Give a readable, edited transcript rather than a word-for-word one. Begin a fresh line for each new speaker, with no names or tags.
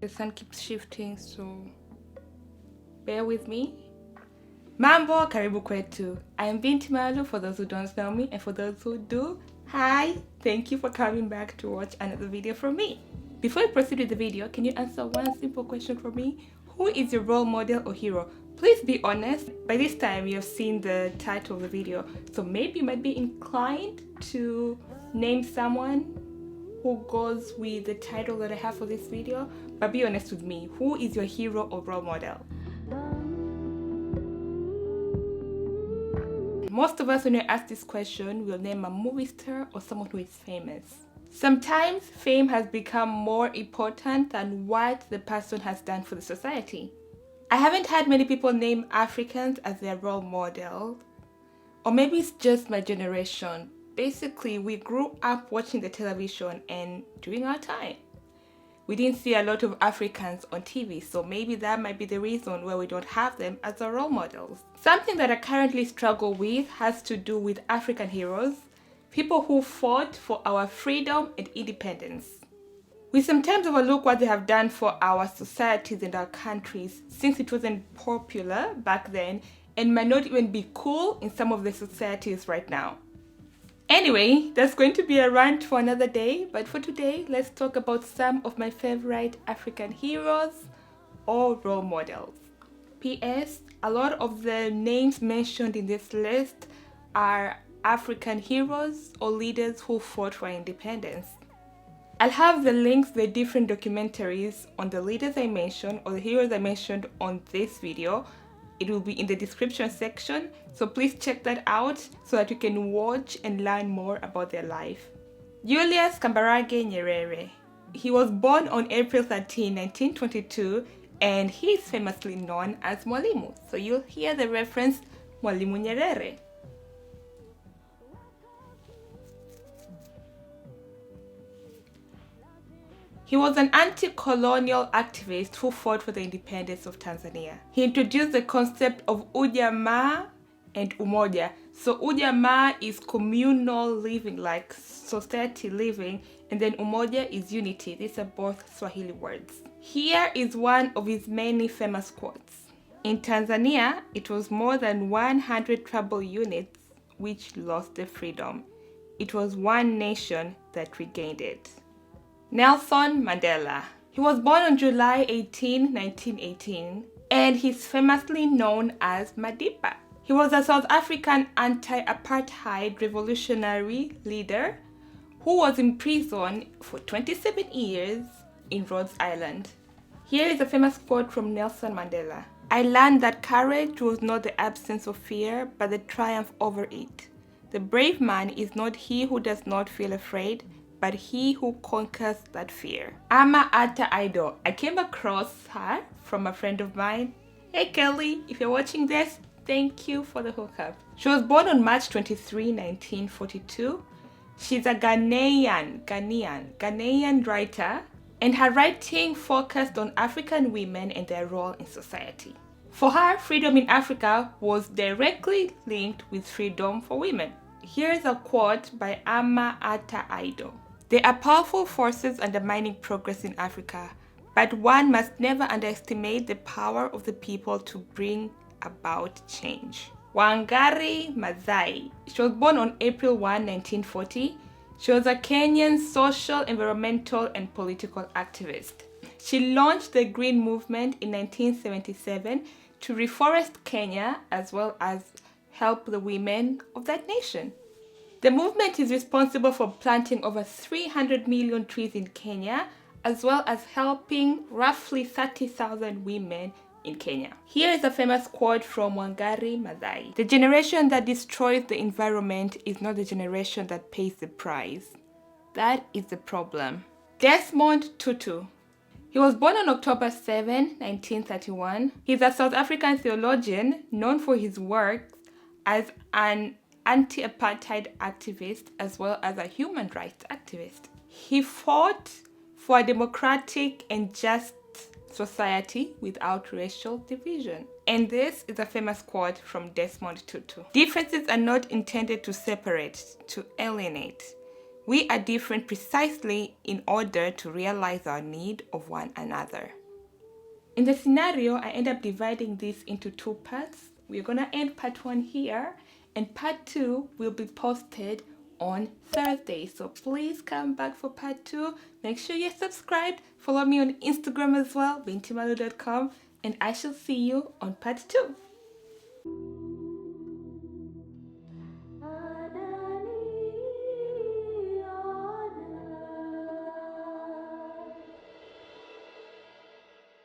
The sun keeps shifting, so bear with me. Mambo, karibu kwetu. I am bintimalu for those who don't know me, and for those who do, hi! Thank you for coming back to watch another video from me. Before we proceed with the video, can you answer one simple question for me? Who is your role model or hero? Please be honest. By this time, you have seen the title of the video, so maybe you might be inclined to name someone who goes with the title that I have for this video, but be honest with me. Who is your hero or role model? Most of us, when we ask this question, will name a movie star or someone who is famous. Sometimes fame has become more important than what the person has done for the society. I haven't had many people name Africans as their role model, or maybe it's just my generation. Basically, we grew up watching the television and during our time, we didn't see a lot of Africans on TV, so maybe that might be the reason why we don't have them as our role models. Something that I currently struggle with has to do with African heroes, people who fought for our freedom and independence. We sometimes overlook what they have done for our societies and our countries, since it wasn't popular back then and might not even be cool in some of the societies right now. Anyway, that's going to be a rant for another day, but for today, let's talk about some of my favorite African heroes or role models. P.S. A lot of the names mentioned in this list are African heroes or leaders who fought for independence. I'll have the links to the different documentaries on the leaders I mentioned or the heroes I mentioned on this video. It will be in the description section, so please check that out so that you can watch and learn more about their life. Julius Nyerere. He was born on April 13, 1922, and he is famously known as Mwalimu. So you'll hear the reference Mwalimu Nyerere. He was an anti-colonial activist who fought for the independence of Tanzania. He introduced the concept of ujamaa and umoja. So ujamaa is communal living, like society living, and then umoja is unity. These are both Swahili words. Here is one of his many famous quotes. In Tanzania, it was more than 100 tribal units which lost their freedom. It was one nation that regained it. Nelson Mandela. He was born on July 18, 1918, and he's famously known as Madiba. He was a South African anti-apartheid revolutionary leader who was in prison for 27 years in Rhodes Island. Here is a famous quote from Nelson Mandela. "I learned that courage was not the absence of fear, but the triumph over it. The brave man is not he who does not feel afraid, but he who conquers that fear." Ama Ata Idol. I came across her from a friend of mine. Hey Kelly, if you're watching this, thank you for the hookup. She was born on March 23, 1942. She's a Ghanaian writer, and her writing focused on African women and their role in society. For her, freedom in Africa was directly linked with freedom for women. Here's a quote by Ama Ata Idol. "There are powerful forces undermining progress in Africa, but one must never underestimate the power of the people to bring about change." Wangari Maathai. She was born on April 1, 1940. She was a Kenyan social, environmental, and political activist. She launched the Green Movement in 1977 to reforest Kenya as well as help the women of that nation. The movement is responsible for planting over 300 million trees in Kenya, as well as helping roughly 30,000 women in Kenya. Here is a famous quote from Wangari Maathai. "The generation that destroys the environment is not the generation that pays the price. That is the problem." Desmond Tutu. He was born on October 7, 1931. He's a South African theologian known for his work as an anti-apartheid activist as well as a human rights activist. He fought for a democratic and just society without racial division. And this is a famous quote from Desmond Tutu. "Differences are not intended to separate, to alienate. We are different precisely in order to realize our need of one another. In the scenario, I end up dividing this into 2 parts. We're gonna end part 1 here, and part 2 will be posted on Thursday. So please come back for part 2. Make sure you're subscribed. Follow me on Instagram as well, bintimalu.com, and I shall see you on part 2.